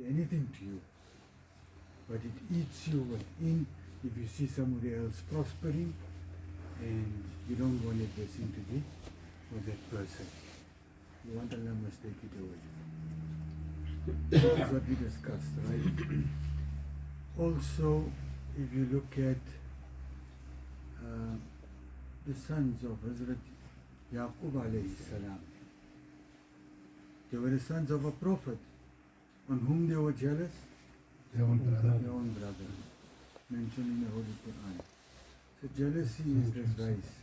anything to you, but it eats you within if you see somebody else prospering and you don't want a blessing to be with that person. You want Allah must take it away. That's what we discussed, right? Also, if you look at the sons of Hazrat Yaqub alayhi salam, they were the sons of a prophet on whom they were jealous. Their own brother. Their own brother, mentioned in the Holy Quran. So jealousy is this vice.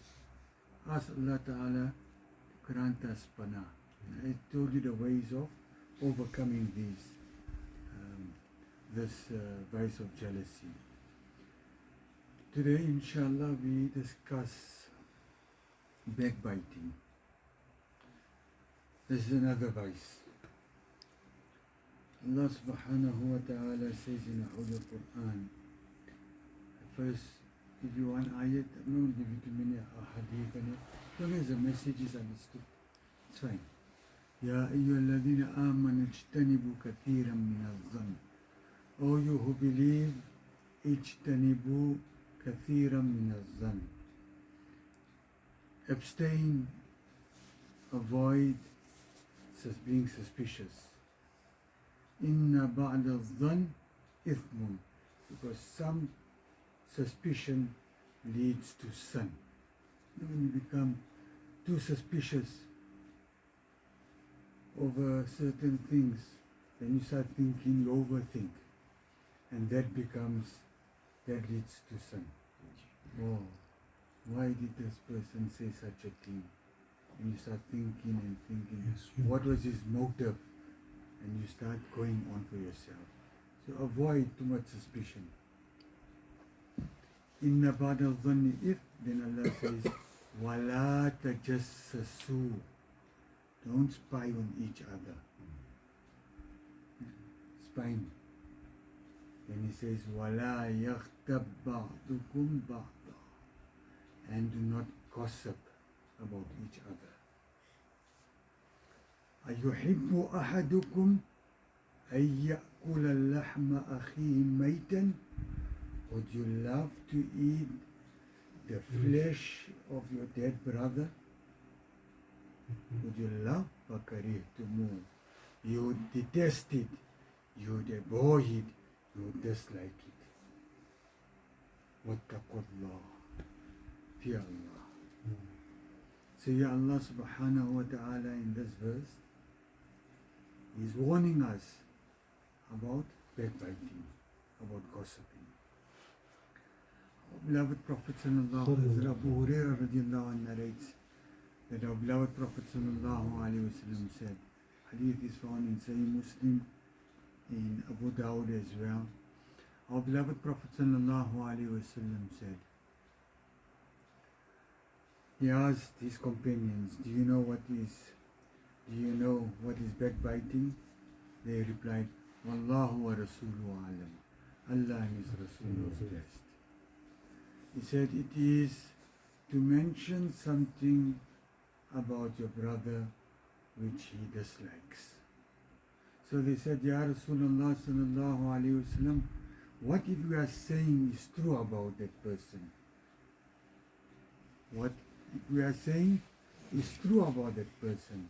Ask Allah Ta'ala to grant us panah. I told you the ways of overcoming this vice of jealousy. Today, inshallah, we discuss backbiting. This is another vice. Allah subhanahu wa ta'ala says in the Holy Quran, first, if you want ayat, I'm not going to give you too many hadith on it. As long as the message is understood, it's fine. Ya ayyuhalladhina amanu ijtanibu kathiran min al-dhann. O you who believe, ijtanibu kathiran min al-dhann. Abstain, avoid being suspicious. Inna ba'da al-dhann ithmun. Because some suspicion leads to sin. When you become too suspicious over certain things, then you start thinking, you overthink, and that leads to sin. Oh, why did this person say such a thing? And you start thinking and thinking, what was his motive? And you start going on for yourself. So avoid too much suspicion. Inna ba'da al-dhanni if, then Allah says, wala tajassasu. Don't spy on each other. Spying. Then he says, wala yaghtab ba'dukum ba'da. And do not gossip about each other. أيحب أحدكم أن يأكل اللحم أخيه ميتا? Would you love to eat the flesh of your dead brother? Would you love فكرهتموه? You would detest it, you would abhor it, you would dislike it. واتقوا الله. Fear Allah. So ya Allah subhanahu wa ta'ala in this verse is warning us about backbiting, about gossiping. Our beloved Prophet sallallahu alaihi wasallam, Abu Hurairah radiallahu anhu narrates that our beloved Prophet sallallahu alaihi wasallam said, hadith is found in Sahih Muslim, in Abu Dawud as well. Our beloved Prophet sallallahu alaihi wasallam said, he asked his companions, do you know what is backbiting? They replied, Wallahu wa Rasuluhu alam. Allah and His Rasul knows best. He said, it is to mention something about your brother which he dislikes. So they said, Ya Rasulullah sallallahu alayhi wasallam, what if you are saying is true about that person? What if we are saying is true about that person?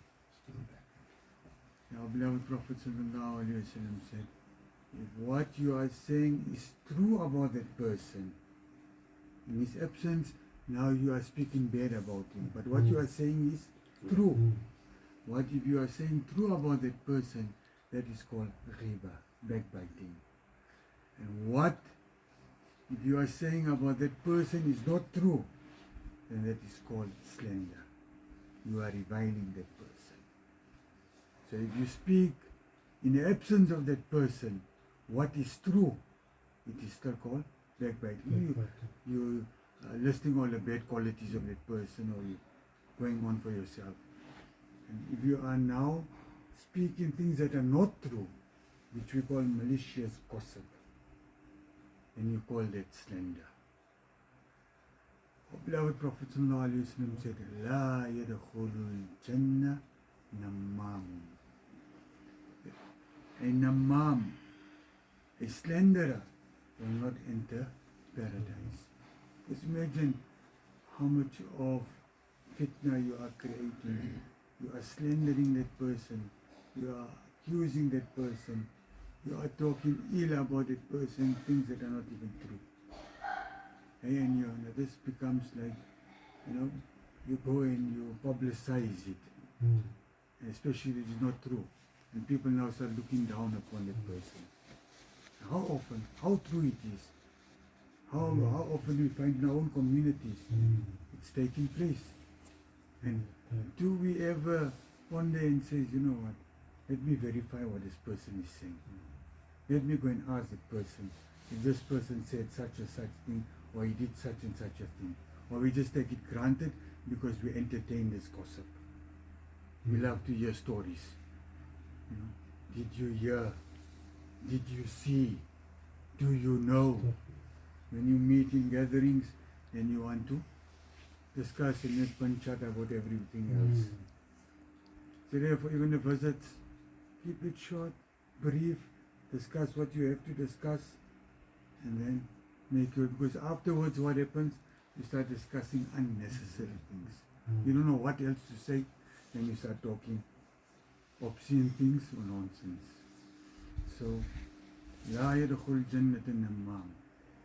Our beloved Prophet sallallahu alaihi wasallam said, if what you are saying is true about that person, in his absence, now you are speaking bad about him. But what you are saying is true. What if you are saying true about that person? That is called ghiba, backbiting. And what if you are saying about that person is not true? Then that is called slander. You are reviling that person. So if you speak in the absence of that person, what is true, it is still called backbiting. You are listing all the bad qualities of that person, or you going on for yourself. And if you are now speaking things that are not true, which we call malicious gossip, then you call that slander. Our beloved Prophet ﷺ said, La yadkhulul jannah nammamun. a namam, a slanderer, will not enter paradise. Just imagine how much of fitna you are creating. You are slandering that person, you are accusing that person, you are talking ill about that person, things that are not even true. And this becomes like, you go and you publicize it, and especially if it is not true, and people now start looking down upon that person. How often, how true it is, how often we find in our own communities it's taking place. And do we ever one day and say, you know what, let me verify what this person is saying. Let me go and ask that person if this person said such and such thing, or he did such and such a thing. Or we just take it granted because we entertain this gossip. We love to hear stories. Did you hear? Did you see? Do you know? When you meet in gatherings and you want to discuss and let one chat about everything else. So therefore, even the visits, keep it short, brief, discuss what you have to discuss, and then make it, because afterwards what happens, you start discussing unnecessary things. You don't know what else to say, then you start talking obscene things or nonsense. So, لا يدخل الجنة النمام.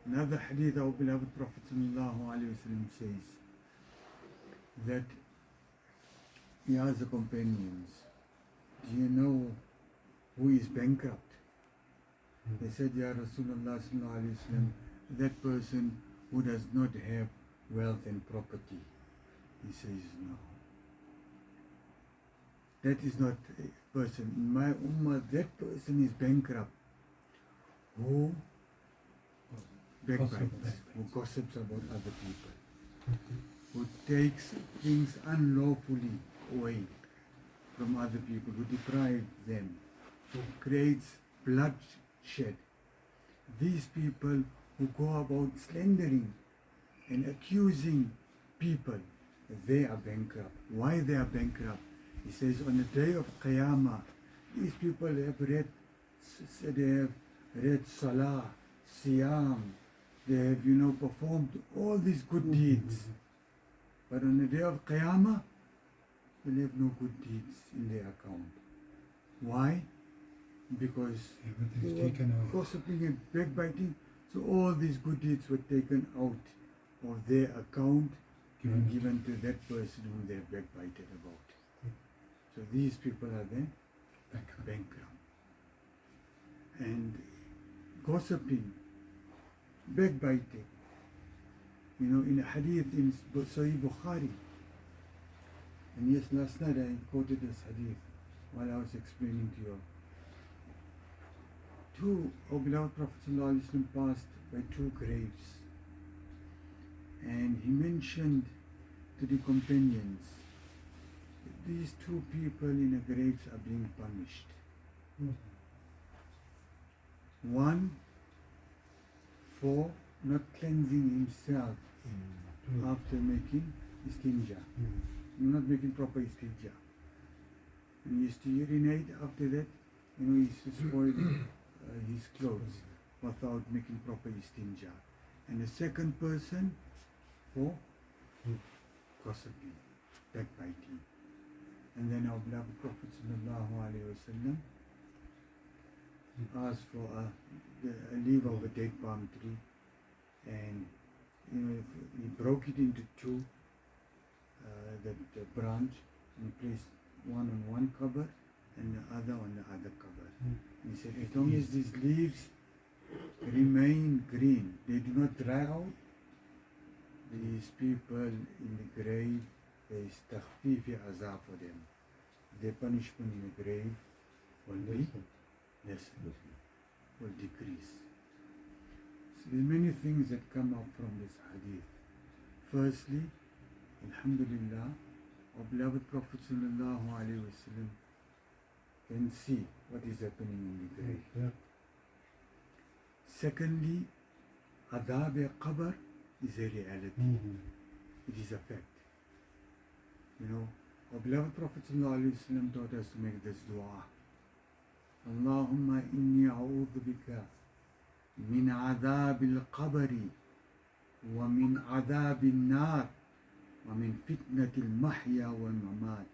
Another hadith our beloved Prophet ﷺ says that he asked the companions, do you know who is bankrupt? They said, Ya Rasulullah ﷺ, that person who does not have wealth and property. He says, no. That is not a person. In my ummah, that person is bankrupt. Who backbites, who gossips about other people, who takes things unlawfully away from other people, who deprives them, who creates bloodshed. These people who go about slandering and accusing people, they are bankrupt. Why they are bankrupt? He says on the day of Qiyamah, these people have read Salah, Siyam, they have performed all these good deeds. But on the day of Qiyamah, they'll have no good deeds in their account. Why? Because they were gossiping and backbiting, so all these good deeds were taken out of their account and given to that person whom they have backbited about. So these people are then bankrupt. And gossiping, backbiting, in a hadith in Sahih Bukhari, and yes, last night I quoted this hadith while I was explaining to you. Our beloved Prophet ﷺ passed by two graves, and he mentioned to the companions that these two people in the graves are being punished. One for not cleansing himself after making istinja, not making proper istinja. And he used to urinate after that, he used to spoil his clothes without making proper istinja. And the second person for gossiping, backbiting. And then our beloved Prophet ﷺ asked for a leaf of a date palm tree, and he broke it into two, the branch, and he placed one on one cover and the other on the other cover. He said, as long as these leaves remain green, they do not dry out, these people in the grave, there is takhfifi azab for them. Their punishment in the grave will be lessened, will decrease. So there are many things that come up from this hadith. Firstly, alhamdulillah, our beloved Prophet ﷺ can see what is happening in the grave. Secondly, adab qabr is a reality. It is a fact. Our beloved Prophet ﷺ taught us to make this dua. Allahumma inni a'udhu bika min adhab al-qabr wa min adhab al-nar wa min fitnat al-mahya wal-mamat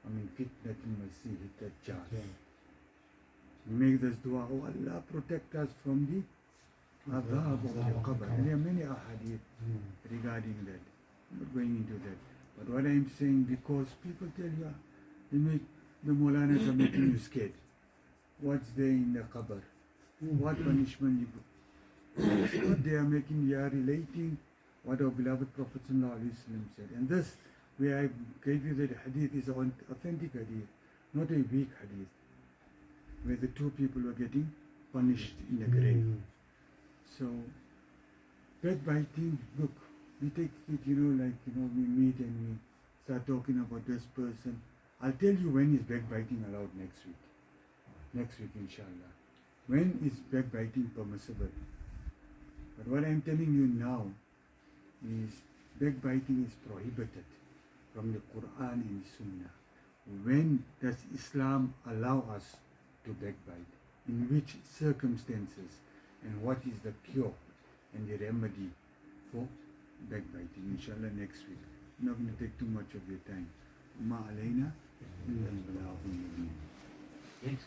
wa min fitnat al-masih ad-dajjal. Make this dua, oh Allah, protect us from the adhab of the qabr. And there are many ahadith regarding that. I'm not going into that. But what I'm saying, because people tell you, the Maulanas are making you scared. What's there in the qabr? What punishment you put? What they are making, they are relating what our beloved Prophet ﷺ said. And this, where I gave you that hadith, is an authentic hadith, not a weak hadith, where the two people were getting punished in the grave. So, backbiting, look, we take it, we meet and we start talking about this person. I'll tell you when is backbiting allowed next week. Next week, inshallah. When is backbiting permissible? But what I'm telling you now is backbiting is prohibited from the Quran and Sunnah. When does Islam allow us to backbite? In which circumstances? And what is the cure and the remedy for backbiting? Inshallah next week. I'm not going to take too much of your time. Ma alayna illa al-balagh al-mubin. Thanks.